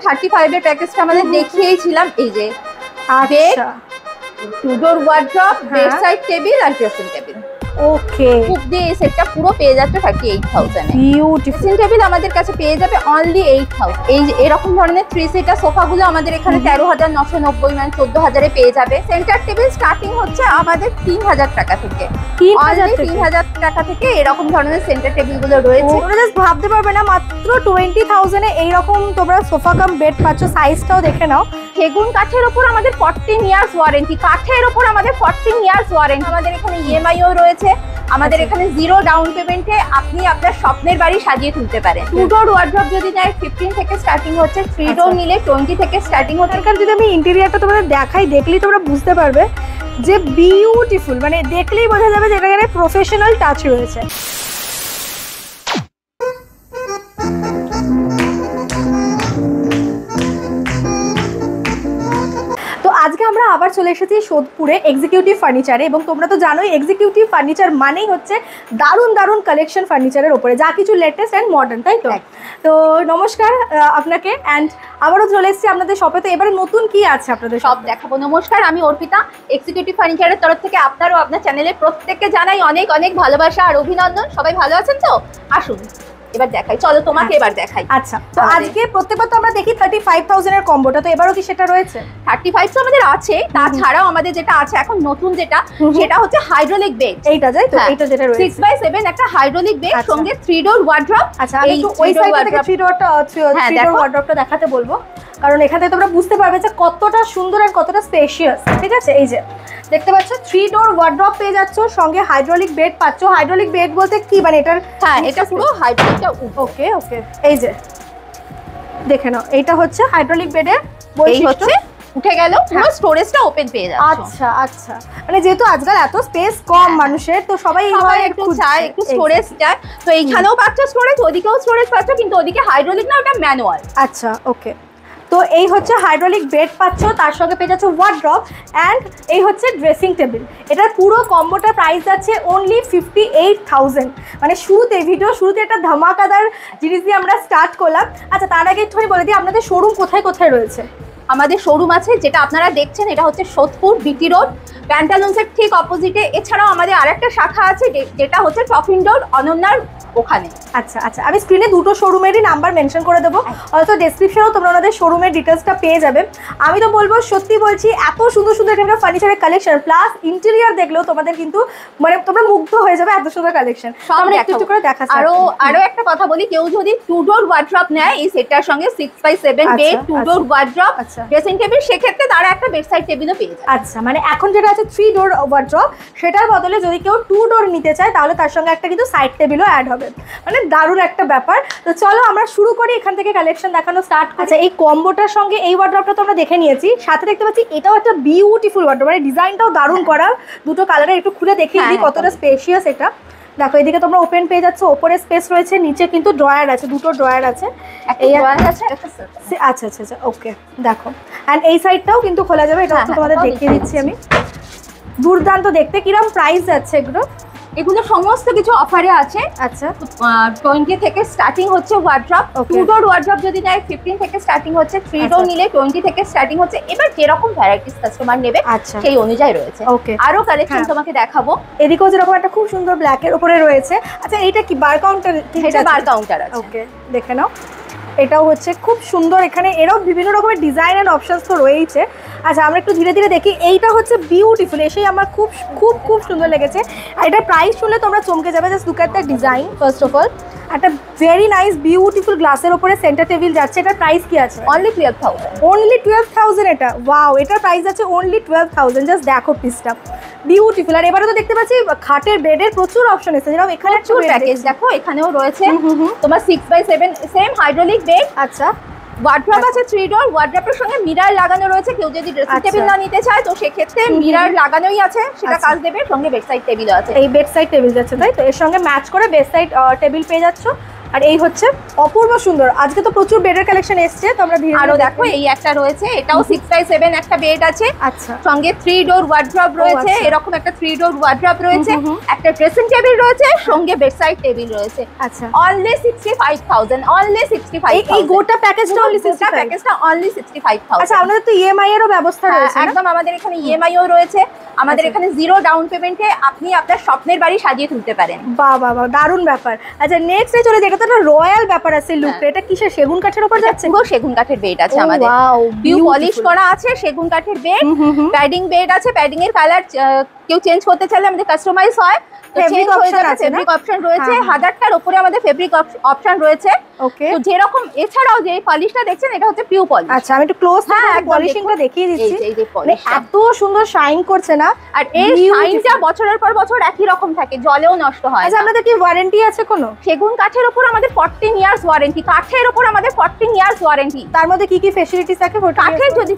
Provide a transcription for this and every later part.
35 এর প্যাকেজটা আমাদের দেখিয়েছিলাম। এই যে আচ্ছা, 2 door wardrobe, bed side table আর ড্রেসিং টেবিল। ওকে, খুব দিয়ে এই সেটটা পুরো পেয়ে যাচ্ছে 38,000 এ। বিউটিফুল। ড্রেসিং টেবিল আমাদের কাছে পেয়ে যাবে অনলি 8,000। এই যে এরকম ধরনের 3 সিটার সোফাগুলো আমাদের এখানে 13,990 মানে 14,000 এ পেয়ে যাবে। সেন্টার টেবিল স্টার্টিং হচ্ছে আমাদের 3,000 টাকা থেকে। 3,000 টাকা থেকে এরকম ধরনের সেন্টার টেবিলগুলো রয়েছে। তোমরা জাস্ট ভাবতে পারবে না, মাত্র 20,000 এ এইরকম তোমরা সোফা কাম বেড পাচ্ছ। সাইজটাও দেখে নাও। সেগুন কাঠের উপর আমাদের 14 ইয়ার্স ওয়ারেন্টি, কাঠের উপর আমাদের 14 ইয়ার্স ওয়ারেন্টি। আমাদের এখানে ইএমআইও রয়েছে। আমাদের এখানে 0 ডাউন পেমেন্টে আপনি আপনার স্বপ্নের বাড়ি সাজিয়ে তুলতে পারেন। 2 ডোর ওয়ার্ড্রপ যদি নেয় 15 থেকে স্টার্টিং হচ্ছে, 3 ডোর নিলে 20 থেকে স্টার্টিং হচ্ছে। এখানে যদি আমি ইন্টেরিয়রটা তোমাদের দেখাই, দেখলেই তোমরা বুঝতে পারবে যে বিউটিফুল, মানে দেখলেই বোঝা যাবে যে এখানে প্রফেশনাল টাচ রয়েছে। আজকে আমরা আবার চলে এসেছি সোদপুরে এক্সিকিউটিভ ফার্নিচারে, এবং তোমরা তো জানোই এক্সিকিউটিভ ফার্নিচার মানেই হচ্ছে দারুণ দারুণ কালেকশন ফার্নিচারের ওপরে, যা কিছু লেটেস্ট অ্যান্ড মডার্ন, তাই তো? তো নমস্কার আপনাকে, অ্যান্ড আবারও চলে এসেছি আপনাদের শপে। তো এবারে নতুন কি আছে আপনাদের সব দেখাবো। নমস্কার, আমি অর্পিতা। এক্সিকিউটিভ ফার্নিচারের তরফ থেকে আপনারও আপনার চ্যানেলে প্রত্যেককে জানাই অনেক অনেক ভালোবাসা আর অভিনন্দন। সবাই ভালো আছেন তো? আসুন এবার দেখাই, চলো তোমাকে এবার দেখাই। আচ্ছা, তো আজকে প্রত্যেকবার তো আমরা দেখি 35,000 এর কম্বোটা, তো এবারও কি সেটা রয়েছে? 35 তো আমাদের আছে, তাছাড়াও আমাদের যেটা আছে এখন নতুন যেটা, সেটা হচ্ছে হাইড্রোলিক বেড। এইটা যাই তো, এইটা যেটা রয়েছে 6x7 একটা হাইড্রোলিক বেড, সঙ্গে 3 ডোর ওয়ার্ড্রপ। আচ্ছা, আমি একটু ওই সাইড থেকে 3 ডোর ওয়ার্ড্রপটা দেখাতে বলবো, কারণ এখানে তোমরা বুঝতে পারবে যে কতটা সুন্দর আর কতটা স্পেশিয়াস। ঠিক আছে, এই যে দেখতে পাচ্ছ 3 ডোর ওয়ার্ড্রপ পেয়ে যাচ্ছ, সঙ্গে হাইড্রোলিক বেড পাচ্ছ। হাইড্রোলিক বেড বলতে কি মানে এটার? হ্যাঁ, এটা পুরো হাইড্রোলিকটা। ওকে ওকে, এই যে দেখে নাও, এইটা হচ্ছে হাইড্রোলিক বেডের বৈশিষ্ট্য। উঠে গেল, পুরো স্টোরেজটা ওপেন পেয়ে যাচ্ছে। আচ্ছা আচ্ছা, মানে যেহেতু আজকাল এত স্পেস কম মানুষের, তো সবাই একটু চায়, একটু স্টোরেজ চায়। তো এইখানেও পাচ্ছ স্টোরেজ, ওদিকেও স্টোরেজ পাচ্ছ, কিন্তু ওদিকে হাইড্রোলিক না, ওটা ম্যানুয়াল। আচ্ছা ওকে, তো এই হচ্ছে হাইড্রোলিক বেড পাচ্ছ, তার সঙ্গে পেয়ে যাচ্ছ ওয়ার্ড্রপ, অ্যান্ড এই হচ্ছে ড্রেসিং টেবিল। এটার পুরো কম্বোটা প্রাইস যাচ্ছে অনলি 58,000। মানে ভিডিও শুরুতে একটা ধামাকাদার জিনিস দিয়ে আমরা স্টার্ট করলাম। আচ্ছা, তার আগে একটু বলে দিই আপনাদের শোরুম কোথায় কোথায় রয়েছে। আমাদের শোরুম আছে, যেটা আপনারা দেখছেন এটা হচ্ছে সোদপুর বিটি রোড, প্যান্টালুন্সের ঠিক অপোজিটে। এছাড়াও আমাদের আরেকটা শাখা আছে যেটা হচ্ছে টফিন রোড, অনন্যার ওখানে। আচ্ছা আচ্ছা, আমি স্ক্রিনে দুটো শোরুমেরই নাম্বার মেনশন করে দেবো, অলসো ডেসক্রিপশনেও তোমরা ওনাদের শোরুমের ডিটেলসটা পেয়ে যাবে। আমি তো বলবো, সত্যি বলছি, এত সুন্দর সুন্দর এখানকার ফার্নিচারের কালেকশন প্লাস ইন্টেরিয়ার দেখলেও তোমাদের কিন্তু মানে তোমরা মুগ্ধ হয়ে যাবে, এত সুন্দর কালেকশন। আমরা একটু করে দেখাচ্ছি। আরো একটা কথা বলি, কেউ যদি 2 ডোর ওয়ার্ড্রপ নেয় এই সেটটার সঙ্গে 6x7 bed, 2 door wardrobe, dressing table, সেক্ষেত্রে তারা একটা বেডসাইড টেবিলও পেয়ে যায়। আচ্ছা, মানে এখন যেটা আছে 3 ডোর ওয়ার্ড্রপ, সেটার বদলে যদি কেউ 2 ডোর নিতে চায় তাহলে তার সঙ্গে একটা কিন্তু সাইড টেবিলও অ্যাড হবে। মানে দারুণ একটা ব্যাপার। তো চলো আমরা শুরু করি, এখান থেকে কালেকশন দেখানো স্টার্ট করি। আচ্ছা, এই কম্বোটার সঙ্গে এই ওয়ার্ড্রপটা তো আমরা দেখে নিয়েছি, সাথে দেখতে পাচ্ছি এটাও একটা বিউটিফুল ওয়ার্ড্রপ, মানে ডিজাইনটাও দারুণ করা। দুটো কালারে একটু খুলে দেখিয়ে দিই কতটা স্পেশিয়াস এটা। দেখো, এদিকে তোমরা ওপেন পেয়ে যাচ্ছ, ওপরে স্পেস রয়েছে, নিচে কিন্তু ড্রয়ার আছে, দুটো ড্রয়ার আছে। এই আছে, আচ্ছা আচ্ছা আচ্ছা, ওকে। দেখো, অ্যান্ড এই সাইডটাও কিন্তু খোলা যাবে, এটা তোমাদের দেখিয়ে দিচ্ছি আমি। দুর্দান্ত দেখতে। কিরম প্রাইস যাচ্ছে এগুলো? এগুলো সমস্ত কিছু অফারে আছে। আচ্ছা, 20 থেকে স্টার্টিং হচ্ছে ওয়ার্ড্রপ। 2 ডোর ওয়ার্ড্রপ যদি নেয় 15 থেকে স্টার্টিং হচ্ছে, 3 ডোর নিলে 20 থেকে স্টার্টিং হচ্ছে। এবার যেরকম ভ্যারাইটিস কাস্টমার নেবে সেই অনুযায়ী রয়েছে। ওকে, আরো কালেকশন তোমাকে দেখাবো। এদিকেও যেরকম একটা খুব সুন্দর ব্ল্যাকের উপরে রয়েছে। আচ্ছা, এইটা কি বার কাউন্টার? এটা বার কাউন্টার আছে। ওকে, দেখে নাও, এটাও হচ্ছে খুব সুন্দর। এখানে এরও বিভিন্ন রকমের ডিজাইন অ্যান্ড অপশনস তো রয়েছে। আচ্ছা, আমরা একটু ধীরে ধীরে দেখি। এইটা হচ্ছে বিউটিফুল, এসেই আমার খুব খুব খুব সুন্দর লেগেছে। আর এটার প্রাইস শুনলে তোমরা চমকে যাবে। Just look at the design. First of all, একটা ভেরি নাইস বিউটিফুল গ্লাসের উপরে সেন্টার টেবিল যাচ্ছে। এটার প্রাইস কি আছে? অনলি 12,000। অনলি 12,000 এটা? ওয়াও, এটার প্রাইস আছে অনলি 12,000। জাস্ট দেখো পিসটা বিউটিফুল। আর এবারে তো দেখতে পাচ্ছি খাটের বেডের প্রচুর অপশন এসেছে, যেরকম এখানে প্রচুর প্যাকেজ। দেখো, এখানেও রয়েছে তোমার 6x7 সেম হাইড্রোলিক বেড। আচ্ছা, ওয়ার্ড্রপ আছে 3 ডোর, ওয়ার্ড্রপের সঙ্গে মিরর লাগানো রয়েছে। কেউ যদি ড্রেসিং টেবিল না নিতে চায় তো সেক্ষেত্রে মিরর লাগানোই আছে, সেটা কাজ দেবে। সঙ্গে বেডসাইড টেবিলও আছে। এই বেডসাইড টেবিল যাচ্ছে, তাই তো? এর সঙ্গে ম্যাচ করে বেডসাইড টেবিল পেয়ে যাচ্ছ। আর এই হচ্ছে অপূর্ব সুন্দর। আজকে তো প্রচুর বেডের কালেকশন এসছে, তো আমরা আরো দেখো এই একটা রয়েছে, এটাও 6x7 একটা বেড আছে। আচ্ছা, সঙ্গে 3 ডোর ওয়ার্ড্রপ রয়েছে, এরকম একটা 3 ডোর ওয়ার্ড্রপ রয়েছে, একটা ড্রেসিং টেবিল রয়েছে, সঙ্গে বেডসাইড টেবিল রয়েছে। আচ্ছা, অনলি 65,000, অনলি 65,000। এই গোটা প্যাকেজটা অনলি 65,000, প্যাকেজটা অনলি 65,000। আচ্ছা, আপনাদের তো ইএমআই এরও ব্যবস্থা রয়েছে? একদম, আমাদের এখানে ইএমআইও রয়েছে। আমাদের এখানে জিরো ডাউন পেমেন্টে আপনি আপনার স্বপ্নের বাড়ি সাজিয়ে তুলতে পারেন। বাহ বাহ বাহ, দারুণ ব্যাপার। আচ্ছা, নেক্সট চলে যেটা তো একটা রয়্যাল ব্যাপার আছে লুকটা, এটা কিসের, সেগুন কাঠের উপর যাচ্ছে? পুরো সেগুন কাঠের বেড আছে আমাদের, পিউ পলিশ করা আছে, সেগুন কাঠের বেড, প্যাডিং বেড আছে। প্যাডিং এর কালার কেউ চেঞ্জ করতে চাইলে আমাদের কাস্টমাইজ হয়, ফেব্রিক অপশন আছে, ফেব্রিক অপশন রয়েছে। 1000টার উপরে আমাদের ফেব্রিক অপশন রয়েছে। ওকে, তো যেরকম, এছাড়াও যে পলিশটা দেখছেন এটা হচ্ছে পিউ পলিশ। আচ্ছা, আমি একটু ক্লোজ পলিশিংটা দেখিয়ে দিচ্ছি। এই যে পলিশটা এত সুন্দর শাইন করছে না, আর এই শাইনটা বছরের পর বছর একই রকম থাকে, জলেও নষ্ট হয় না। আচ্ছা, আপনাদের কি ওয়ারেন্টি আছে কোনো? সেগুন কাঠের উপর আমাদের 14 ইয়ার্স ওয়ারেন্টি, কাঠের উপর আমাদের 14 ইয়ার্স ওয়ারেন্টি। তার মধ্যে কি কি ফ্যাসিলিটিস থাকে? কাঠের যদি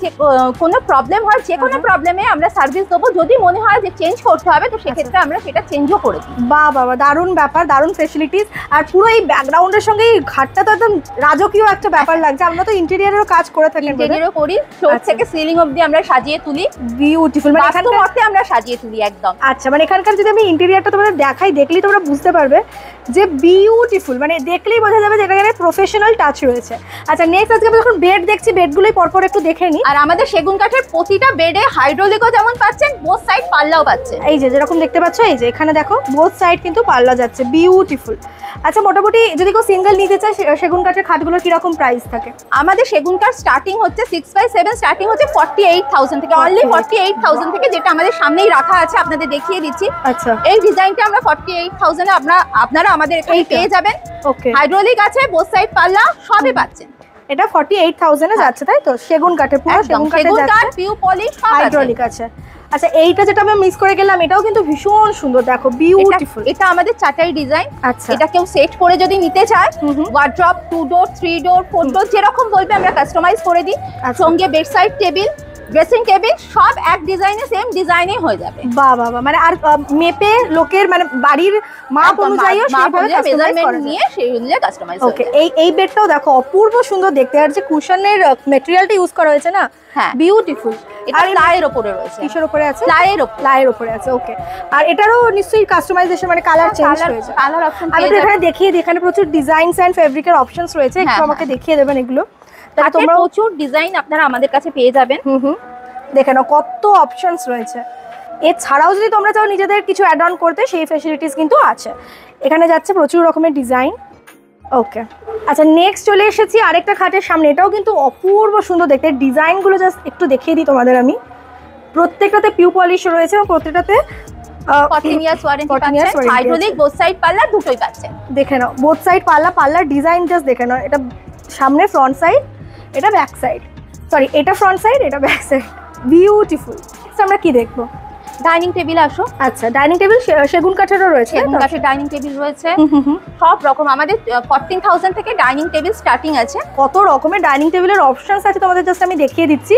কোনো প্রবলেম হয়, যে কোনো প্রবলেমে আমরা সার্ভিস দেবো। যদি মনে হয় যে চেঞ্জ করতে হবে, তো সেক্ষেত্রে আমরা সেটা চেঞ্জও করে দিই। বাহ বাবা, দারুণ ব্যাপার, দারুণ ফ্যাসিলিটিস। আর পুরো এই ব্যাকগ্রাউন্ডের সঙ্গে এই ঘাটটা তো একদম রাজকীয় একটা ব্যাপার লাগছে। আমরা তো ইন্টেরিয়রেরও কাজ করে থাকি, ইন্টেরিয়রও করি, ফ্লোর থেকে সিলিং অবধি আমরা সাজিয়ে তুলি। বিউটিফুল, মানে বাস্তব অর্থে আমরা সাজিয়ে তুলি একদম। আচ্ছা, মানে এখানকার যদি আমি ইন্টেরিয়রটা তোমাদের দেখাই, দেখলেই তোমরা বুঝতে পারবে যে বিউটিফুল, মানে দেখলেই বোঝা যাবে যে এখানে প্রফেশনাল টাচ রয়েছে। আচ্ছা, নেক্সট আজকে আমরা যখন বেড দেখছি, বেডগুলোই পরপর একটু দেখে নিই। আর আমাদের সেগুন কাঠের প্রতিটা বেডে হাইড্রোলিকও যেমন পাচ্ছেন, বোথ সাইড পাল্লাও পাচ্ছেন। এই যে যেরকম দেখতে পাচ্ছ, এই যে এখানে দেখো বোথ সাইড কিন্তু পাল্লা যাচ্ছে, বিউটিফুল। আচ্ছা, মোটামুটি যদি কেউ সিঙ্গেল নিতে চায়, সেগুন কাঠের খাটগুলোর কিরকম প্রাইস থাকে? আমাদের সেগুন কাঠ স্টার্টিং হচ্ছে 6x7 স্টার্টিং হচ্ছে 48,000 থেকে, অনলি 48,000 থেকে, যেটা আমাদের সামনেই রাখা আছে, আপনাদের দেখিয়ে দিচ্ছি। আচ্ছা, এই ডিজাইনটা আমরা 48,000 এ আপনারা আমাদের এখানে পেয়ে যাবেন। ওকে, হাইড্রোলিক আছে, বোথ সাইড পাল্লা সবই পাচ্ছেন। এটা 48,000 এ যাচ্ছে, তাই তো? সেগুন কাঠের, পুরো সেগুন কাঠের যাচ্ছে, পিউ পলিশ, হাইড্রোলিক আছে। আচ্ছা, এইটা যেটা আমি মিস করে গেলাম, এটাও কিন্তু ভীষণ সুন্দর, দেখো বিউটিফুল। এটা আমাদের চাটাই ডিজাইন। আচ্ছা, এটা কেউ সেট করে যদি নিতে চায়, ওয়ার্ড্রপ 2 ডোর 3 ডোর 4 ডোর যেরকম বলবে আমরা কাস্টমাইজ করে দিই। সঙ্গে বেডসাইড টেবিল, ড্রেসিং টেবিল সব এক ডিজাইনে, সেম ডিজাইনে হয়ে যাবে। বাহ বাহ, মানে আর মেপে লোকের, মানে বাড়ির মাপ অনুযায়ীও সেইভাবে মেজারমেন্ট নিয়ে সেই অনুযায়ী কাস্টমাইজ হবে। ওকে, এই বেডটাও দেখো অপূর্ব সুন্দর দেখতে, আর যে কুশনের ম্যাটেরিয়ালটা ইউজ করা হয়েছে না, হ্যাঁ বিউটিফুল। এটা প্লাইয়ের উপরে রয়েছে। কিসের উপরে আছে? প্লাইয়ের উপরে আছে। ওকে, আর এটারও নিশ্চয়ই কাস্টমাইজেশন, মানে কালার চেঞ্জ হয়ে যায়। কালার অপশন আমি তো এখানে দেখিয়ে দিই, এখানে প্রচুর ডিজাইনস এন্ড ফেব্রিকের অপশনস রয়েছে, একটু আমাকে দেখিয়ে দেবেন এগুলো। তাহলে তোমরা প্রচুর ডিজাইন আপনারা আমাদের কাছে পেয়ে যাবেন। দেখে নাও কত অপশনস রয়েছে। এছাড়াও যদি তোমরা চাও নিজেদের কিছু অ্যাড অন করতে, সেই ফ্যাসিলিটিস কিন্তু আছে। এখানে যাচ্ছে প্রচুর রকমের ডিজাইন। ওকে, আচ্ছা, নেক্সট চলে এসেছি আরেকটা খাটের সামনে। এটাও কিন্তু অপূর্ব সুন্দর দেখতে। ডিজাইনগুলো জাস্ট একটু দেখিয়ে দিই তোমাদের আমি। প্রত্যেকটাতে পিউ পলিশ রয়েছে এবং প্রত্যেকটাতে 14 ইয়ার্স ওয়ারেন্টি পাচ্ছেন। হাইড্রোলিক বোথ সাইড পাল্লা দুটোই পাচ্ছেন। দেখে নাও বোথ সাইড পাল্লার ডিজাইন জাস্ট দেখে নাও। এটা সামনে ফ্রন্ট সাইড, এটা ব্যাক সাইড, সরি এটা ফ্রন্ট সাইড, এটা ব্যাক সাইড, বিউটিফুল। আমরা কি দেখবো? ডাইনিং টেবিল আসো। আচ্ছা, ডাইনিং টেবিল সেগুন কাঠেরও রয়েছে, সেগুন কাঠের ডাইনিং টেবিল রয়েছে। সব রকম আমাদের 14,000 থেকে ডাইনিং টেবিল স্টার্টিং আছে। কত রকমের ডাইনিং টেবিলের অপশনস আছে তোমাদের জাস্ট আমি দেখিয়ে দিচ্ছি।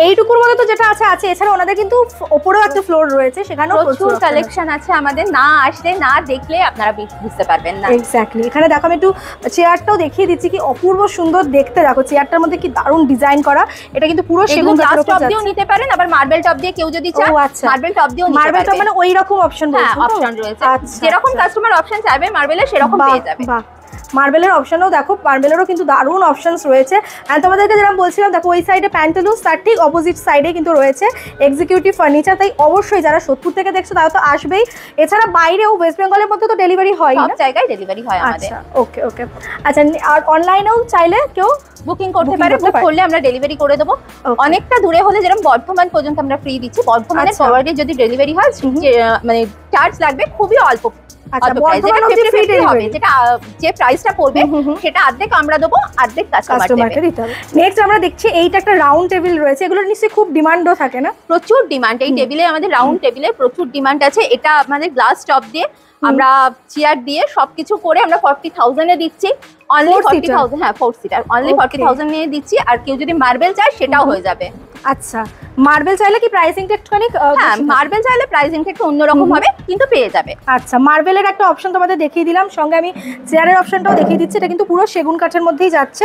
এইটুকুর মধ্যে তো যেটা আছে এছাড়া ওনাদের কিন্তু ওপরেও একটা ফ্লোর রয়েছে, সেখানেও প্রচুর কালেকশন আছে আমাদের। না আসলে, না দেখলে আপনারা বুঝতে পারবেন না। এক্স্যাক্টলি। এখানে দেখো আমি একটু চেয়ারটাও দেখিয়ে দিচ্ছি, কি অপূর্ব সুন্দর দেখতে। দেখো চেয়ারটার মধ্যে কি দারুণ ডিজাইন করা। এটা কিন্তু পুরো সেগুন কাঠের উপর টপ দিয়েও নিতে পারেন, আবার মার্বেল টপ দিয়ে কেউ যদি চায় মার্বেল টপ দিয়েও নিতে পারবেন। মার্বেল টপ মানে ওই রকম অপশন রয়েছে? হ্যাঁ, অপশন রয়েছে। যেরকম কাস্টমার অপশন চাইবে মার্বেলের, সেরকম পেয়ে যাবে। মার্বেলের অপশনও দেখো, মার্বেলেরও কিন্তু দারুণ অপশনস রয়েছে। অ্যান্ড তোমাদেরকে যেরকম বলছিলাম, দেখো ওই সাইডে প্যান্টালুস, তার ঠিক অপোজিট সাইডে কিন্তু রয়েছে এক্সিকিউটিভ ফার্নিচার। তাই অবশ্যই যারা সোদপুর থেকে দেখছো তারা তো আসবেই। এছাড়া বাইরেও ওয়েস্ট বেঙ্গলের মধ্যে তো ডেলিভারি হয়, সব জায়গায় ডেলিভারি হয় আমাদের। ওকে ওকে। আচ্ছা, আর অনলাইনেও চাইলে কেউ বুকিং করতে পারে, বুক করলে আমরা ডেলিভারি করে দেবো। অনেকটা দূরে হলে, যেরকম বর্ধমান পর্যন্ত আমরা ফ্রি দিচ্ছি, বর্ধমানে ফরওয়ার্ডে যদি ডেলিভারি হয়, মানে চার্জ লাগবে খুবই অল্প। যে প্রাইসটা পড়বে সেটা অর্ধেক আমরা দেবো, অর্ধেক কাস্টমারকে দিতে হবে। নেক্সট আমরা দেখছি এইটা একটা রাউন্ড টেবিল রয়েছে। এগুলো নিশ্চয়ই খুব ডিমান্ডও থাকে না? প্রচুর ডিমান্ড এই টেবিলে, আমাদের রাউন্ড টেবিলে প্রচুর ডিমান্ড আছে। এটা আমাদের গ্লাস টপ দিয়ে আমরা চেয়ার দিয়ে সবকিছু করে আমরা 40,000 এ দিচ্ছি। অনলি 40,000, হ্যাঁ 4 সিটার, অনলি 40,000 নিয়ে দিচ্ছি। আর কেউ যদি মার্বেল চায় সেটাও হয়ে যাবে। আচ্ছা, মার্বেল চাইলে কি প্রাইসিংটা একটুখানি হ্যাঁ, মার্বেল চাইলে প্রাইসিংটা একটু অন্যরকম হবে, কিন্তু পেয়ে যাবে। আচ্ছা, মার্বেলের একটা অপশন তোমাদের দেখিয়ে দিলাম, সঙ্গে আমি চেয়ারের অপশনটাও দেখিয়ে দিচ্ছি। এটা কিন্তু পুরো সেগুন কাঠের মধ্যেই যাচ্ছে,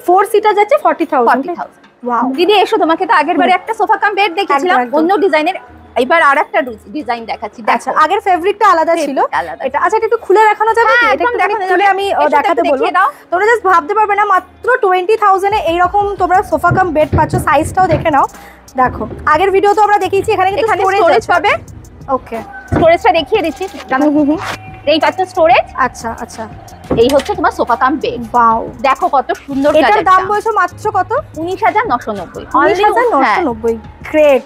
4 সিটার যাচ্ছে 40,000। ওয়াও দিদি এসো, তোমাকে তো আগের বারে একটা সোফা কাম বেড দেখিয়েছিলাম একদম। অন্য ডিজাইনের, এবার আরেকটা ডিজাইন দেখাচ্ছি। আচ্ছা, আগের ফেব্রিকটা আলাদা ছিল এটা। আচ্ছা, এটা একটু খুলে দেখানো যাবে কি? এটা একটু খুলে আমি দেখাতে বলবো। তোমরা জাস্ট ভাবতে পারবে না, মাত্র 20,000 এ এইরকম তোমরা সোফা কাম বেড পাচ্ছ। সাইজটাও দেখে নাও, দেখো আগের ভিডিও তো আমরা দেখিয়েছি। এখানে কিন্তু স্টোরেজ পাবে। ওকে, স্টোরেজটা দেখিয়ে দিচ্ছি। এই পাচ্ছ স্টোরেজ। আচ্ছা আচ্ছা, এই হচ্ছে তোমার সোফা কাম বেড। ওয়াও, দেখো কত সুন্দর। এটার দাম বলছো মাত্র কত? 19,990। 19,990। গ্রেট,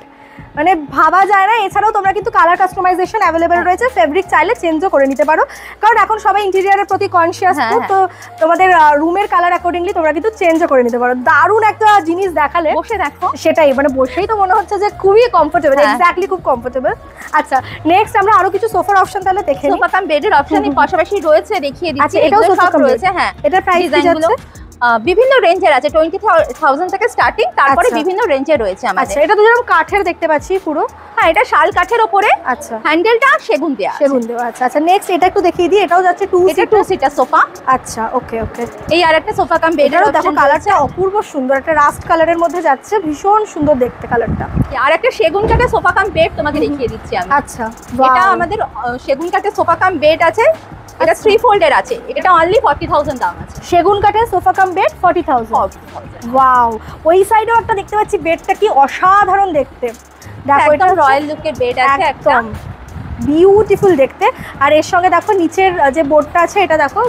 মানে ভাবা যায় না। এছাড়াও তোমরা কিন্তু কালার কাস্টমাইজেশন অ্যাভেলেবেল রয়েছে, ফেব্রিক চাইলে চেঞ্জও করে নিতে পারো, কারণ এখন সবাই ইন্টেরিয়ারের প্রতি কনসিয়াস। তো তোমাদের রুমের কালার অ্যাকর্ডিংলি তোমরা কিন্তু চেঞ্জও করে নিতে পারো। দারুণ একটা জিনিস দেখালে, বসে দেখো। সেটাই, মানে বসেই তো মনে হচ্ছে যে খুবই কমফোর্টেবল। এক্স্যাক্টলি, খুব কমফোর্টেবল। আচ্ছা, নেক্সট আমরা আরো কিছু সোফার অপশন তাহলে দেখে নিই। সোফা কাম বেডের অপশনই পাশাপাশি রয়েছে, দেখিয়ে দিচ্ছি। আচ্ছা, এটাও সোফা কাম রয়েছে। হ্যাঁ, এটা প্রাইস কি যাচ্ছে? বিভিন্ন রেঞ্জের আছে, 20,000 থেকে স্টার্টিং, তারপরে বিভিন্ন রেঞ্জে রয়েছে আমাদের। আচ্ছা, এটা তো যেরকম কাঠের দেখতে পাচ্ছি পুরো। হ্যাঁ, এটা শাল কাঠের উপরে। আচ্ছা, হ্যান্ডেলটা সেগুন দেয়া, সেগুন দেওয়া। আচ্ছা আচ্ছা, নেক্সট এটা একটু দেখিয়ে দিই। এটাও যাচ্ছে 2 সিটার সোফা। আচ্ছা, ওকে ওকে। এই আরেকটা সোফা কাম বেডের দেখো কালারটা অপূর্ব সুন্দর, একটা রাস্ট কালারের মধ্যে যাচ্ছে, ভীষণ সুন্দর দেখতে কালারটা। আর একটা সেগুন কাঠের সোফা কাম বেড তোমাকে দেখিয়ে দিচ্ছি আমি। আচ্ছা, এটা আমাদের সেগুন কাঠের সোফা কাম বেড আছে, এটা 3 ফোল্ডের আছে, এটা অনলি 40,000 দাম আছে। সেগুন কাঠের সোফা কাম বেড 40,000। ওয়াও, ওই সাইডেও একটা দেখতে পাচ্ছি, বেডটা কি অসাধারণ দেখতে। দেখো, এটা রয়্যাল লুকের বেড আছে, একদম বিউটিফুল দেখতে। আর এর সঙ্গে দেখো নিচের যে বোর্ডটা আছে, এটা দেখো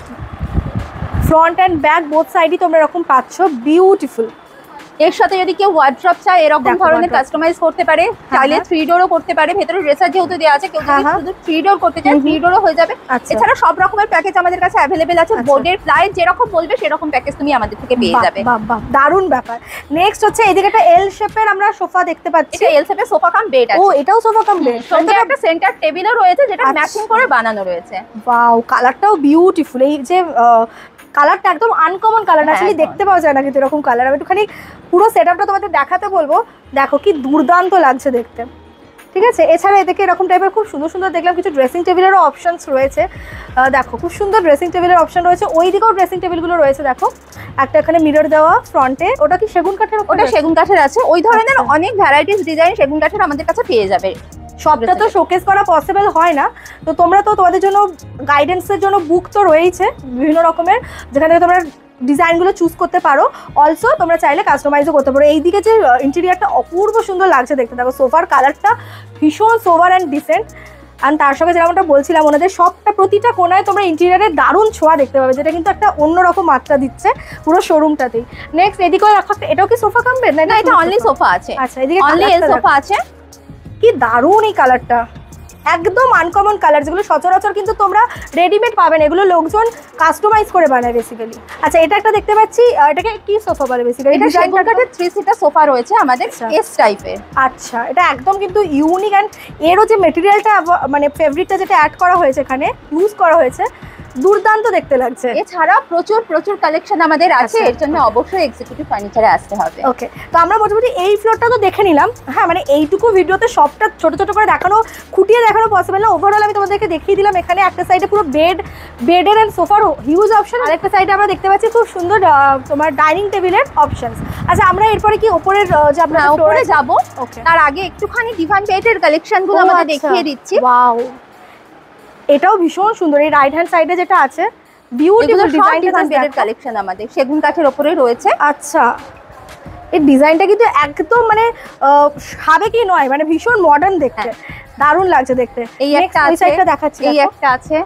ফ্রন্ট এন্ড ব্যাক বোথ সাইডই তোমরা এরকম পাচ্ছ, বিউটিফুল। এর সাথে যদি কেউ ওয়ার্ড্রপ চায় এরকম ধরনের কাস্টমাইজ করতে পারে, চাইলে 3 ডোরও করতে পারে। ভেতরে ড্রেসার যেহেতু দেওয়া আছে, কেউ যদি শুধু 3 ডোর করতে চায় 3 ডোরও হয়ে যাবে। এছাড়া সব রকমের প্যাকেজ আমাদের কাছে অ্যাভেলেবেল আছে। বোর্ডের প্লাই যেরকম বলবে সেরকম প্যাকেজ তুমি আমাদের থেকে পেয়ে যাবে। বাহ, দারুণ ব্যাপার। নেক্সট হচ্ছে এদিকে একটা এল শেপের আমরা সোফা দেখতে পাচ্ছি। এটা এল শেপের সোফা কাম বেড আছে। ও, এটাও সোফা কাম বেড, সঙ্গে একটা সেন্টার টেবিলও রয়েছে, যেটা ম্যাচিং করে বানানো রয়েছে। ওয়াও, কালারটাও বিউটিফুল। এই যে কালারটা একদম আনকমন কালার, আসলে দেখতে পাওয়া যায় না কিন্তু এরকম কালার। আমি একটুখানি পুরো সেটআপটা তোমাদের দেখাতে বলবো। দেখো কি দুর্দান্ত লাগছে দেখতে, ঠিক আছে। এছাড়া এদিকে এরকম টাইপের খুব সুন্দর সুন্দর দেখলাম কিছু ড্রেসিং টেবিলেরও অপশনস রয়েছে। দেখো খুব সুন্দর ড্রেসিং টেবিলের অপশন রয়েছে। ওই দিকেও ড্রেসিং টেবিলগুলো রয়েছে, দেখো একটা এখানে মিরর দেওয়া ফ্রন্টে। ওটা কি সেগুন কাঠের? ওটা সেগুন কাঠের আছে। ওই ধরনের অনেক ভ্যারাইটিস ডিজাইন সেগুন কাঠের আমাদের কাছে পেয়ে যাবে। সবটা তো শোকেস করা পসিবল হয় না, তো তোমরা তো তোমাদের জন্য গাইডেন্সের জন্য বুক তো রয়েছে বিভিন্ন রকমের, যেখানে তোমরা ডিজাইনগুলো চুজ করতে পারো। অলসো তোমরা চাইলে কাস্টমাইজও করতে পারো। এইদিকে যে ইন্টেরিয়ারটা অপূর্ব সুন্দর লাগছে দেখতে, দেখো সোফার কালারটা ভীষণ সোভার অ্যান্ড ডিসেন্ট। আর তার সঙ্গে যেরকমটা বলছিলাম, ওনাদের সবটা প্রতিটা কোনায় তোমরা ইন্টেরিয়ারের দারুণ ছোঁয়া দেখতে পাবে, যেটা কিন্তু একটা অন্যরকম মাত্রা দিচ্ছে পুরো শোরুমটাতেই। নেক্সট এদিকেও রাখো, এটাও কি সোফা কাম বেড? না, এটা অনলি সোফা আছে। আচ্ছা, এদিকে অনলি এল সোফা আছে। কি দারুণ এই কালারটা, একদম আনকমন কালার, যেগুলো সচরাচর কিন্তু তোমরা রেডিমেড পাবে না, এগুলো লোকজন কাস্টমাইজ করে বানায় বেসিক্যালি। আচ্ছা, এটা একটা দেখতে পাচ্ছি, এটাকে কি সোফা বলে বেসিক্যালি? এটা সেগুন কাঠের 3 সিটার সোফা রয়েছে আমাদের, এস টাইপের। আচ্ছা, এটা একদম কিন্তু ইউনিক। অ্যান্ড এরও যে মেটেরিয়ালটা মানে ফেব্রিকটা যেটা অ্যাড করা হয়েছে এখানে, ইউজ করা হয়েছে, দুর্দান্ত দেখতে লাগছে। এছাড়া প্রচুর প্রচুর কালেকশন আমাদের আছে, এর জন্য অবশ্যই এক্সিকিউটিভ ফার্নিচারে আসতে হবে। ওকে, তো আমরা মোটামুটি এই ফ্লোরটা তো দেখে নিলাম। হ্যাঁ, মানে এইটুকু ভিডিওতে সবটা ছোট ছোট করে দেখানো, খুঁটিয়ে দেখানো পসিবল না। ওভারঅল আমি তোমাদেরকে দেখিয়ে দিলাম। এখানে একটা সাইডে পুরো বেডের অ্যান্ড সোফার হিউজ অপশন, আর একটা সাইডে আমরা দেখতে পাচ্ছি খুব সুন্দর তোমার ডাইনিং টেবিলের অপশন। আচ্ছা, আমরা এরপরে কি উপরের যে আমরা উপরে যাব, ওকে, তার আগে একটুখানি ডিভান বেডের কালেকশনগুলো আমাদের দেখিয়ে দিচ্ছি। ওয়াও, এটাও ভীষণ সুন্দর। এই রাইট হ্যান্ড সাইডে যেটা আছে, বিউটিফুল ডিজাইন বেডের কালেকশন আমাদের সেগুন কাঠের উপরে রয়েছে। আচ্ছা, এই ডিজাইনটা কিন্তু একদম মানে সাবেকি নয়, মানে ভীষণ মডার্ন দেখতে, দারুণ লাগছে দেখতে। এই একটা আছে, দেখাচ্ছি, এই একটা আছে।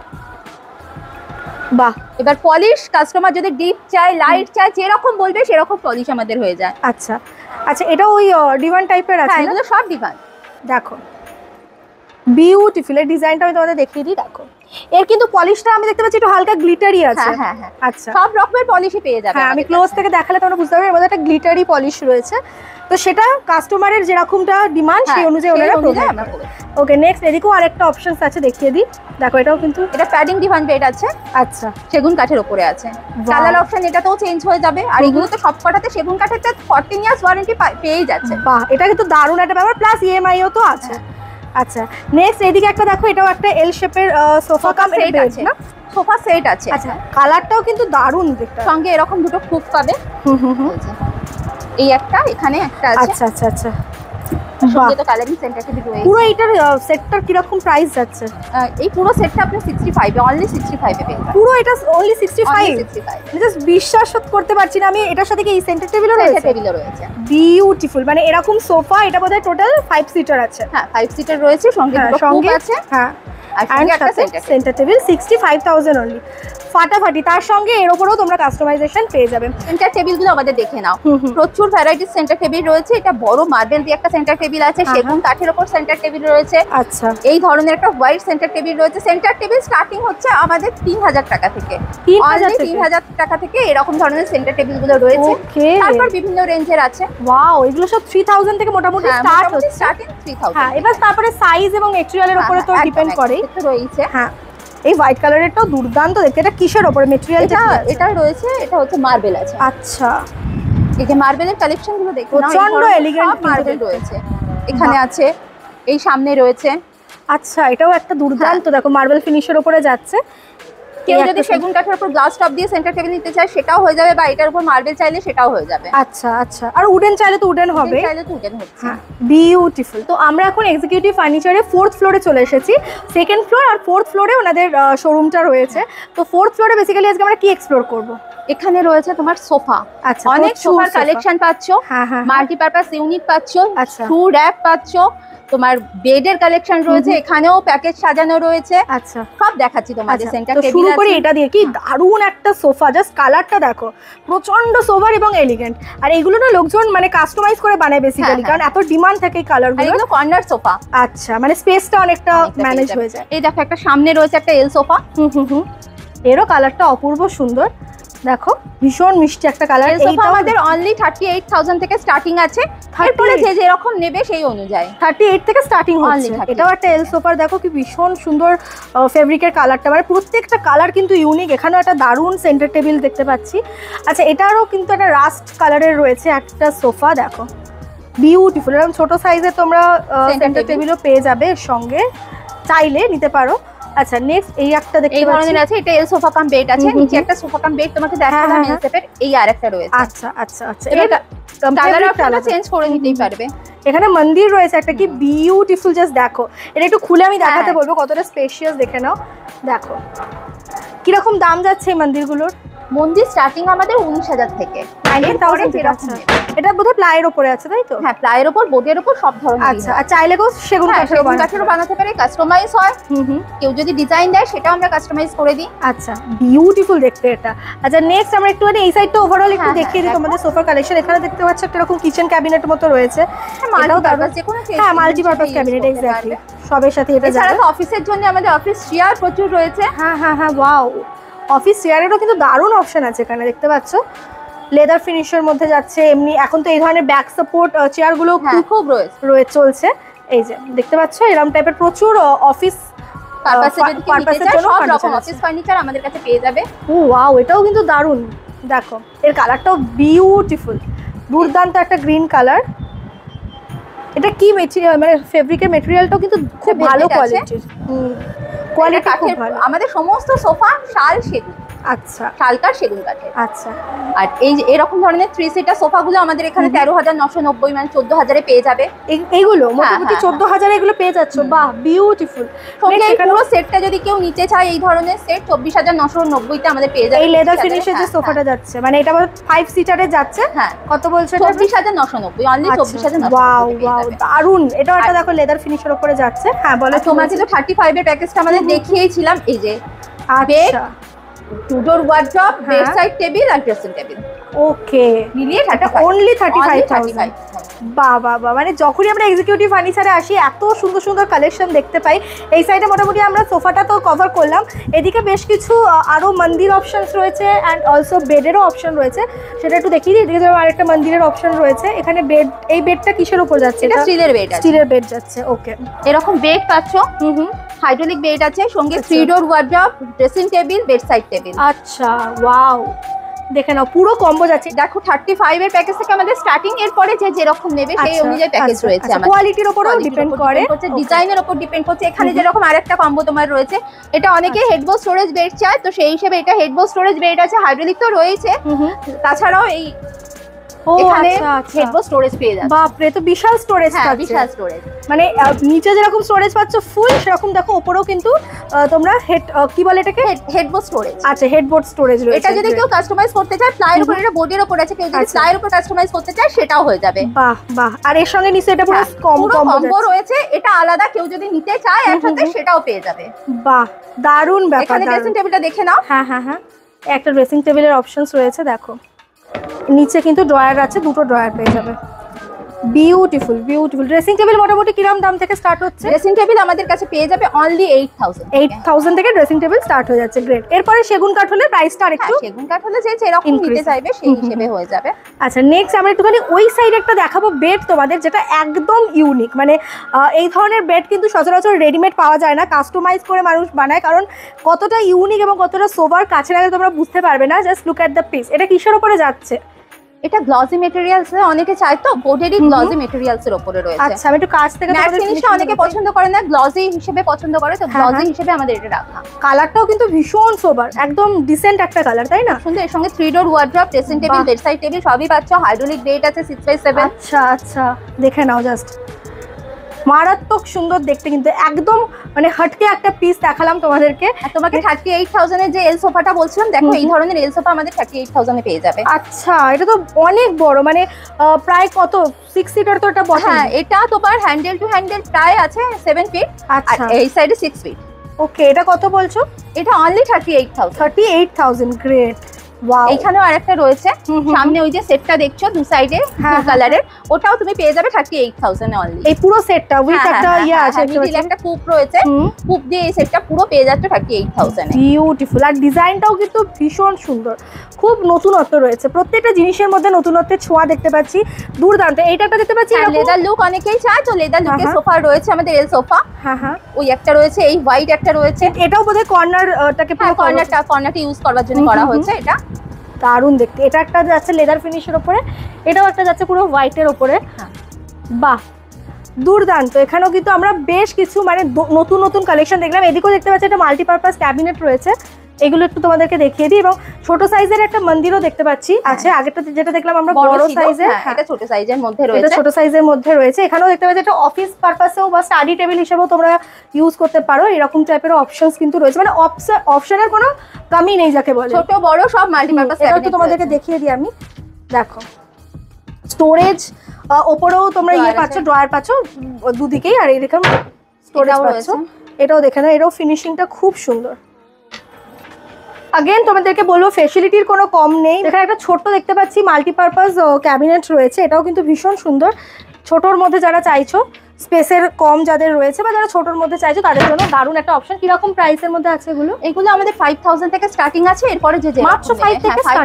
বাহ, এবার পলিশ কাস্টমার যদি ডিপ চায়, লাইট চায়, যেরকম বলবে সেরকম পলিশ আমাদের হয়ে যায়। আচ্ছা আচ্ছা, এটা ওই ডিভান টাইপের আছে। এগুলো সব ডিভান। দেখো বিউটিফুল, এই ডিজাইনটা আমি তোমাদের দেখিয়ে দিই। দেখো এর কিন্তু পলিশটা আমি দেখতে পাচ্ছি একটু হালকা গ্লিটারি আছে। হ্যাঁ হ্যাঁ হ্যাঁ, আচ্ছা, সব রকমের পলিশই পেয়ে যাবে। হ্যাঁ আমি ক্লোজ থেকে দেখালে তোমরা বুঝতে পারবে এর মধ্যে একটা গ্লিটারি পলিশ রয়েছে। তো সেটা কাস্টমারের যেরকমটা ডিমান্ড সেই অনুযায়ী ওনারা প্রোভাইড আমরা করে। ওকে, নেক্সট এদিকেও আরেকটা অপশনস আছে, দেখিয়ে দিই। দেখো এটাও কিন্তু এটা প্যাডিং ডিভান বেড আছে। আচ্ছা, সেগুন কাঠের উপরে আছে। কালার অপশন এটাতেও চেঞ্জ হয়ে যাবে। আর এগুলো তো সবকটাতে সেগুন কাঠের 14 ইয়ার্স ওয়ারেন্টি পেয়েই যাচ্ছে। বাহ, এটা কিন্তু দারুণ একটা ব্যাপার, প্লাস ইএমআইও তো আছে। আচ্ছা, নেক্সট এদিকে একটা দেখো, এটাও একটা এল শেপের সোফা কাম সেট আছে না? সোফা সেট আছে। আচ্ছা, কালারটাও কিন্তু দারুণ দেখতে। সঙ্গে এরকম দুটো খুব পাবে। এই একটা, এখানে একটা আছে। আচ্ছা আচ্ছা আচ্ছা, সঙ্গে তো কালারিং সেন্টার টেবিল রয়েছে। পুরো এটার সেটটার কি রকম প্রাইস যাচ্ছে? এই পুরো সেটটা আপনি 65 অনলি 65 এ পেয়ে যাবেন। পুরো এটা অনলি 65? 65 জাস্ট বিশ্বাস করতে পারছি না আমি। এটার সাথে কি এই সেন্টার টেবিলও রয়েছে? সেন্টার টেবিলও রয়েছে। বিউটিফুল, মানে এরকম সোফা এটা বোধহয় টোটাল 5 সিটার আছে। হ্যাঁ 5 সিটার রয়েছে, সঙ্গে দুটো খুব আছে। হ্যাঁ, আর সঙ্গে একটা সেন্টার টেবিল 65,000 অনলি। ফাটাফাটি। তার সঙ্গে এর উপরেও তোমরা কাস্টমাইজেশন পেয়ে যাবে। সেন্টার টেবিলগুলো আমাদের দেখে নাও, প্রচুর ভ্যারাইটিস সেন্টার টেবিল রয়েছে। এটা বড় মার্বেল দিয়ে একটা সেন্টার টেবিল আছে, সেগুন কাঠের উপর সেন্টার টেবিল রয়েছে। আচ্ছা, এই ধরনের একটা হোয়াইট সেন্টার টেবিল রয়েছে। সেন্টার টেবিল স্টার্টিং হচ্ছে আমাদের 3000 টাকা থেকে। 3000 টাকা থেকে এরকম ধরনের সেন্টার টেবিলগুলো রয়েছে। তারপর বিভিন্ন রেঞ্জের আছে। ওয়াও, এগুলো সব 3000 থেকে মোটামুটি স্টার্ট হচ্ছে। স্টার্টিং 3000। হ্যাঁ, এবার তারপরে সাইজ এবং ম্যাটেরিয়ালের উপরে তো ডিপেন্ড করে রয়েছে। হ্যাঁ, এই হোয়াইট কালারেরটাও দুর্দান্ত দেখতে। এটা কিসের উপরে ম্যাটেরিয়াল? এটা রয়েছে, এটা হচ্ছে মার্বেল আছে। আচ্ছা, এই যে মার্বেলের কালেকশন গুলো দেখুন, প্রচন্ড এলিগেন্ট মার্বেল রয়েছে। এখানে আছে, এই সামনে রয়েছে। আচ্ছা, এটাও একটা দুর্দান্ত, দেখো মার্বেল ফিনিশের উপরে যাচ্ছে। কেউ যদি সেগুন কাঠের উপর গ্লাস টপ দিয়ে সেন্টার টেবিল নিতে চায় সেটাও হয়ে যাবে, বা এটার উপর মার্বেল চাইলে সেটাও হয়ে যাবে। আচ্ছা আচ্ছা, আর উডেন চাইলে তো উডেন হবে। চাইলে তো উডেন হচ্ছে। বিউটিফুল। তো আমরা এখন এক্সিকিউটিভ ফার্নিচারে 4th ফ্লোরে চলে এসেছি। 2nd ফ্লোর আর 4th ফ্লোরে ওনাদের শোরুমটা রয়েছে। তো 4th ফ্লোরে বেসিক্যালি আজকে আমরা কি এক্সপ্লোর করব? এখানে রয়েছে তোমার সোফা। আচ্ছা, অনেক সোফার কালেকশন পাচ্ছো। হ্যাঁ হ্যাঁ, মাল্টিপারপাস ইউনিট পাচ্ছো। আচ্ছা, শু র‍্যাক পাচ্ছো। তোমার বেডের কালেকশন রয়েছে, এখানেও প্যাকেজ সাজানো রয়েছে। আচ্ছা, সব দেখাচ্ছি তোমাদের। সেন্টার টেবিল শুরু করি এটা দিয়ে। কি দারুণ একটা সোফা, জাস্ট কালারটা দেখো, প্রচন্ড সোভার এবং এলিগেন্ট। আর এগুলো না লোকজন মানে কাস্টমাইজ করে বানায় বেসিক্যালি, কারণ এত ডিমান্ড থাকে এই কালারগুলো। এগুলো কর্নার সোফা। আচ্ছা, মানে স্পেসটা অনেকটা ম্যানেজ হয়ে যায়। এই দেখো একটা সামনে রয়েছে একটা এল সোফা। এরও কালারটা অপূর্ব সুন্দর, দেখো ভীষণ মিষ্টি একটা কালার। এইটা আমাদের অনলি 38,000 থেকে স্টার্টিং আছে। এরপরে যে যেরকম নেবে সেই অনুযায়ী 38 থেকে স্টার্টিং হচ্ছে। এটাও একটা এল সোফার, দেখো কি ভীষণ সুন্দর ফেব্রিকের কালারটা, মানে প্রত্যেকটা কালার কিন্তু ইউনিক। এখানেও একটা দারুণ সেন্টার টেবিল দেখতে পাচ্ছি। আচ্ছা, এটারও কিন্তু একটা রাস্ট কালারের রয়েছে একটা সোফা, দেখো বিউটিফুল। এরকম ছোট সাইজের তোমরা সেন্টার টেবিলও পেয়ে যাবে, এর সঙ্গে চাইলে নিতে পারো। আচ্ছা, নেক্সট এই একটা দেখতে পাচ্ছি, এই ধরনের আছে। এটা এল সোফা কাম বেড আছে। নিচে একটা সোফা কাম বেড তোমাকে দেখালাম এল শেপের। এই আরেকটা রয়েছে। আচ্ছা আচ্ছা আচ্ছা, এটা কালার আপনারা চেঞ্জ করে নিতেই পারবে। এখানে মন্দির রয়েছে একটা, কি বিউটিফুল, জাস্ট দেখো। এটা একটু খুলে আমি দেখাতে বলবো কতটা স্পেশিয়াস, দেখে নাও। দেখো কিরকম দাম যাচ্ছে এই মন্দিরগুলোর। মন্দির স্টার্টিং আমাদের 19,000 থেকে। এটা বোধহয় প্লাইয়ের উপরে আছে, তাই তো? হ্যাঁ, প্লাইয়ের উপর, বোর্ডের উপর সব ধরনের। আচ্ছা, আর চাইলে কেউ সেগুন কাঠেরও বানাতে পারে, কাস্টমাইজ হয়। কেউ যদি ডিজাইন দেয় সেটাও আমরা কাস্টমাইজ করে দিই। আচ্ছা, বিউটিফুল দেখতে এটা। আচ্ছা, নেক্সট আমরা একটু এই সাইডটা ওভারঅল একটু দেখিয়ে দিই তোমাদের সোফার কালেকশন। এখানে দেখতে পাচ্ছ একটা এরকম কিচেন ক্যাবিনেট মতো রয়েছে। হ্যাঁ, মাল্টিপারপাস ক্যাবিনেট, এক্স্যাক্টলি। সবের সাথে এটা যাবে। অফিসের জন্য আমাদের অফিস চেয়ার প্রচুর রয়েছে। হ্যাঁ হ্যাঁ হ্যাঁ, ওয়াও, অফিস চেয়ারেরও কিন্তু দারুণ অপশন আছে এখানে, দেখতে পাচ্ছ লেদার ফিনিশের মধ্যে যাচ্ছে। এমনি এখন তো এই ধরনের ব্যাক সাপোর্ট চেয়ারগুলো খুব রয়েছে চলছে। এই যে দেখতে পাচ্ছ এরকম টাইপের প্রচুর অফিস পারপাসের জন্য সব রকম অফিস ফার্নিচার আমাদের কাছে পেয়ে যাবে। ও ওয়াও, এটাও কিন্তু দারুণ, দেখো এর কালারটাও বিউটিফুল, দুর্দান্ত একটা গ্রিন কালার। এটা কি মেটেরিয়াল, মানে ফেব্রিকের মেটেরিয়ালটাও কিন্তু খুব ভালো কোয়ালিটির। কোয়ালিটি খুব ভালো। আমাদের সমস্ত সোফা শাল সেগুন। আচ্ছা, শালকার সেগুন কাঠের। আচ্ছা, আর এই যে এরকম ধরনের 3 সিটার সোফাগুলো আমাদের এখানে 13,990 মানে 14,000 এ পেয়ে যাবে। এইগুলো মোটামুটি 14,000 এগুলো পেয়ে যাচ্ছ। বাহ, বিউটিফুল। পুরো সেটটা যদি কেউ নিতে চায় এই ধরনের সেট 24,990 তে আমাদের পেয়ে যাবে। এই লেদার ফিনিশের যে সোফাটা যাচ্ছে, মানে এটা 5 সিটারে যাচ্ছে। হ্যাঁ, কত বলছো? 24,990, অনলি 24,990। ওয়াও ওয়াও, দারুন। এটাও একটা দেখো লেদার ফিনিশের উপরে যাচ্ছে। হ্যাঁ, বলো। তোমাকে তো 35 এর প্যাকেজটা আমাদের দেখিয়েছিলাম। এই যে আচ্ছা, two door wardrobe, bed side table আর ড্রেসিং টেবিল। ওকে, মিলিয়ে এটা অনলি 35,000। বাহ বাহ বাহ, মানে যখনই আমরা এক্সিকিউটিভ ফার্নিচারে আসি এত সুন্দর সুন্দর কালেকশন দেখতে পাই। এই সাইডে মোটামুটি আমরা সোফাটা তো কভার করলাম, এদিকে বেশ কিছু আরও মন্দির অপশনস রয়েছে অ্যান্ড অলসো বেডেরও অপশন রয়েছে, সেটা একটু দেখিয়ে দিই। এদিকে যেমন আরেকটা মন্দিরের অপশন রয়েছে। এখানে বেড, এই বেডটা কিসের উপর যাচ্ছে? এটা স্টিলের বেড, স্টিলের বেড যাচ্ছে। ওকে, এরকম বেড পাচ্ছ, হাইড্রোলিক বেড আছে, সঙ্গে 3 ডোর wardrobe, dressing table, bed side table. আচ্ছা, ওয়াও, দেখে নাও পুরো কম্বো যাচ্ছে। দেখো 35 এর প্যাকেজ থেকে আমাদের স্টার্টিং, এর পরে যে যেরকম নেবে সেই অনুযায়ী প্যাকেজ রয়েছে আমাদের। কোয়ালিটির উপরও ডিপেন্ড করে, ডিজাইনের উপর ডিপেন্ড করছে। এখানে যেরকম আরেকটা কম্বো তোমার রয়েছে, এটা অনেকে হেডবোর্ড স্টোরেজ বেড চায়, তো সেই হিসেবে এটা হেডবোর্ড স্টোরেজ বেড আছে, হাইড্রোলিক তো রয়েছে, তাছাড়াও এই এখানে হেডবোর্ড স্টোরেজ পেয়ে যাচ্ছে। বাপ রে, তো বিশাল স্টোরেজ পাচ্ছ। বিশাল স্টোরেজ, মানে নিচে যেরকম স্টোরেজ পাচ্ছ ফুল, সেরকম দেখো উপরেও কিন্তু তোমরা হেড কি বলে এটাকে, হেডবোর্ড স্টোরেজ। আচ্ছা, হেডবোর্ড স্টোরেজ রয়েছে। এটা যদি কেউ কাস্টমাইজ করতে চায় প্লাইয়ের উপর, এটা বোর্ডের উপর আছে, কেউ যদি প্লাইয়ের উপর কাস্টমাইজ করতে চায় সেটাও হয়ে যাবে। বাহ বাহ, আর এর সঙ্গে নিচে এটা পুরো কম্বো রয়েছে, এটা আলাদা কেউ যদি নিতে চায় একসাথে সেটাও পেয়ে যাবে। বাহ, দারুণ ব্যাপার। এখানে ড্রেসিং টেবিলটা দেখে নাও। হ্যাঁ হ্যাঁ হ্যাঁ, একটা ড্রেসিং টেবিলের অপশনস রয়েছে। দেখো নিচে কিন্তু ড্রয়ার আছে, দুটো ড্রয়ার পেয়ে যাবে। Beautiful beautiful. ড্রেসিং টেবিল মোটামুটি কিরকম দাম থেকে স্টার্ট হচ্ছে? ড্রেসিং টেবিল আমাদের কাছে পেয়ে যাবে অনলি 8000 থেকে ড্রেসিং টেবিল স্টার্ট হয়ে যাচ্ছে। গ্রেট। এরপরে সেগুন কাঠ হলে প্রাইসটা আরেকটু, সেগুন কাঠ হলে যে যেরকম নিতে চাইবে সেই হিসেবে হয়ে যাবে। আচ্ছা, নেক্সট আমরা একটুখানি ওই সাইড একটা দেখাবো বেড তোমাদের, যেটা একদম ইউনিক। মানে এই ধরনের বেড কিন্তু সচরাচর রেডিমেড পাওয়া যায় না, কাস্টমাইজ করে মানুষ বানায়। কারণ কতটা ইউনিক এবং কতটা সোভার কাছে লাগে তোমরা বুঝতে পারবে না, just look at the piece. এটা কিসের উপরে যাচ্ছে? এটা গ্লসি ম্যাটেরিয়ালস, অনেকে চায় তো বোর্ডেরই গ্লসি ম্যাটেরিয়ালস এর উপরে রয়েছে। আচ্ছা, আমি একটু কাছ থেকে ম্যাট ফিনিশটা অনেকে পছন্দ করে না, গ্লসি হিসেবে পছন্দ করে, তো গ্লসি হিসেবে আমাদের এটা রাখা। কালারটাও কিন্তু ভীষণ সোবার, একদম ডিসেন্ট একটা কালার, তাই না? সুন্দর। এর সঙ্গে 3 ডোর wardrobe, dressing table, bed side table সবই পাচ্ছ। হাইড্রোলিক বেড আছে 6x7। আচ্ছা আচ্ছা, দেখে নাও জাস্ট, মারাত্মক সুন্দর দেখতে, কিন্তু একদম মানে হটকে একটা পিস দেখালাম তোমাদেরকে। তোমাকে 38000 এর যে এল সোফাটা বলছিলাম, দেখো এই ধরনের এল সোফা আমাদের 38000 এ পেয়ে যাবে। আচ্ছা, এটা তো অনেক বড়, মানে প্রায় কত 6 সিটার তো এটা বটে। হ্যাঁ, এটা তোমার হ্যান্ডেল টু হ্যান্ডেল প্রায় আছে 7 ফিট। আচ্ছা, এই সাইডে 6 ফিট। ওকে, এটা কত বলছো? এটা অনলি 38000। গ্রেট। ওয়াও, এইখানেও আরেকটা রয়েছে, সামনে ওই যে সেটটা দেখছো দু সাইডে ব্লু কালারের, ওটাও তুমি পেয়ে যাবে 38000 এ অনলি। এই পুরো সেটটা উইথ একটা ইয়া আছে, মিডিলে একটা কুপ রয়েছে, কুপ দিয়ে এই সেটটা পুরো পেয়ে যাচ্ছে 38000 এ। বিউটিফুল। আর ডিজাইনটাও কিন্তু ভীষণ সুন্দর, খুব নতুনত্ব রয়েছে, প্রত্যেকটা জিনিসের মধ্যে নতুনত্বের ছোঁয়া দেখতে পাচ্ছি। দুর্দান্ত। এইটা একটা দেখতে পাচ্ছি লেদার লুক, অনেকেই চায়, তো লেদার লুকের সোফা রয়েছে আমাদের, এল সোফা। হ্যাঁ হ্যাঁ, ওই একটা রয়েছে, এই হোয়াইট একটা রয়েছে, এটাও বোধহয় কর্নারটাকে পুরো কর্নারটা ইউজ করার জন্য করা হয়েছে। এটা দারুণ দেখতে। এটা একটা যাচ্ছে লেদার ফিনিশের উপরে, এটাও একটা যাচ্ছে পুরো হোয়াইটের উপরে। বাহ, দুর্দান্ত। এখানেও কিন্তু আমরা বেশ কিছু মানে নতুন নতুন কালেকশন দেখলাম। এদিকেও দেখতে পাচ্ছি একটা মাল্টিপারপাস ক্যাবিনেট রয়েছে, এগুলো একটু তোমাদেরকে দেখিয়ে দিই। এবং ছোট সাইজের একটা মন্দিরও দেখতে পাচ্ছি। আচ্ছা, আগেরটা যেটা দেখলাম আমরা বড় সাইজের, এটা ছোট সাইজের মধ্যে রয়েছে, এটা ছোট সাইজের মধ্যে রয়েছে। এখানেও দেখতে পাচ্ছি একটা অফিস পারপাসেও বা স্টাডি টেবিল হিসেবেও তোমরা ইউজ করতে পারো, এরকম টাইপের অপশনস কিন্তু রয়েছে। মানে অপশনের কোনো কমই নেই যাকে বলে, ছোট বড় সব মাল্টিপারপাস ক্যাবিনেট। এটা তোমাদেরকে দেখিয়ে দিই আমি। দেখো, স্টোরেজ ওপরেও তোমরা ইয়ে পাচ্ছ, ড্রয়ার পাচ্ছ দুদিকেই, আর এরকম স্টোরেজ পাচ্ছ। এটাও দেখে নাও, এটাও ফিনিশিংটা খুব সুন্দর। अगेन তোমাদেরকে বলবো ফ্যাসিলিটির কোনো কম নেই। এখানে একটা ছোট দেখতে পাচ্ছি মাল্টিপারপাস ক্যাবিনেট রয়েছে, এটাও কিন্তু ভীষণ সুন্দর। ছোটর মধ্যে যারা চাইছো, স্পেসের কম যাদের রয়েছে বা যারা ছোটর মধ্যে চাইছো তাদের জন্য দারুণ একটা অপশন। কিরকম প্রাইসের মধ্যে আছে এগুলো? এগুলো আমাদের 5000 থেকে স্টার্টিং আছে, এরপরে যে মাত্র 5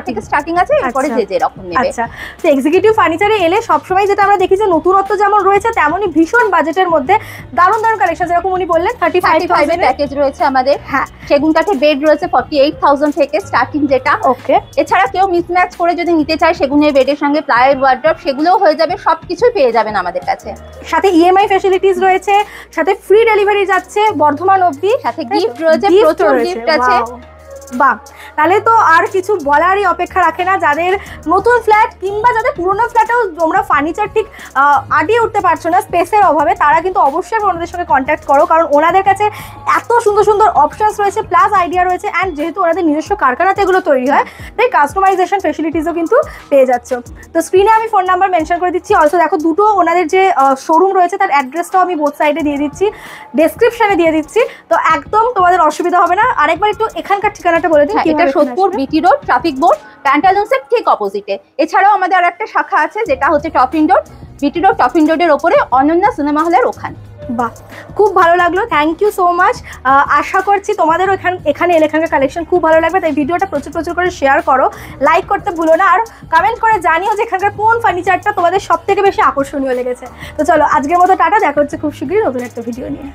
থেকে স্টার্টিং আছে, এরপরে যে রকম নেবে। আচ্ছা, তো এক্সিকিউটিভ ফার্নিচারে এলে সবসময় যেটা আমরা দেখি যে নতুনত্ব যেমন রয়েছে তেমনই ভীষণ বাজেটের মধ্যে দারুণ দারুণ কালেকশন, যেরকম উনি বললেন 35,000 এর প্যাকেজ রয়েছে আমাদের। হ্যাঁ, সেগুন কাঠের বেড রয়েছে 48000 থেকে স্টার্টিং যেটা। ওকে, এছাড়া কেউ মিসম্যাচ করে যদি নিতে চায় সেগুনের বেডের সঙ্গে প্লাইয়ের ওয়ার্ড্রপ, সেগুলোও হয়ে যাবে, সবকিছুই পেয়ে যাবেন আমাদের কাছে। সাথে ইএমআই ফ্যাসিলিটিস রয়েছে, সাথে ফ্রি ডেলিভারি যাচ্ছে বর্ধমান অবধি, সাথে গিফট রয়েছে, প্রচুর গিফট আছে। বাহ, তাহলে তো আর কিছু বলারই অপেক্ষা রাখে না। যাদের নতুন ফ্ল্যাট কিংবা যাদের পুরোনো ফ্ল্যাটেও তোমরা ফার্নিচার ঠিক আটিয়ে উঠতে পারছো না স্পেসের অভাবে, তারা কিন্তু অবশ্যই ওনাদের সঙ্গে কন্ট্যাক্ট করো, কারণ ওনাদের কাছে এত সুন্দর সুন্দর অপশনস রয়েছে, প্লাস আইডিয়া রয়েছে। অ্যান্ড যেহেতু ওনাদের নিজস্ব কারখানাতে এগুলো তৈরি হয়, তাই কাস্টমাইজেশন ফেসিলিটিসও কিন্তু পেয়ে যাচ্ছ। তো স্ক্রিনে আমি ফোন নাম্বার মেনশন করে দিচ্ছি। অলসো দেখো, দুটো ওনাদের যে শোরুম রয়েছে তার অ্যাড্রেসটাও আমি বোথ সাইডে দিয়ে দিচ্ছি, ডেসক্রিপশনে দিয়ে দিচ্ছি, তো একদম তোমাদের অসুবিধা হবে না। আরেকবার একটু এখানকার ঠিকানাটা বলে দিই। এটা Sodepur BT road, traffic board, প্যান্টালুন্সের ঠিক অপোজিটে। এছাড়াও আমাদের আরেকটা শাখা আছে যেটা হচ্ছে টপ ইনডোর, বিটি রোড টফিন রোডের ওপরে অনন্যা সিনেমা হলের ওখানে। বাহ, খুব ভালো লাগলো, থ্যাংক ইউ সো মাচ। আশা করছি তোমাদেরও এখানে এলে এখানকার কালেকশন খুব ভালো লাগবে, তাই ভিডিওটা প্রচুর প্রচুর করে শেয়ার করো, লাইক করতে ভুলো না, আর কমেন্ট করে জানিও যে এখানকার কোন ফার্নিচারটা তোমাদের সব থেকে বেশি আকর্ষণীয় লেগেছে। তো চলো আজকের মতো টাটা, দেখা হচ্ছে খুব শীঘ্রই নতুন একটা ভিডিও নিয়ে।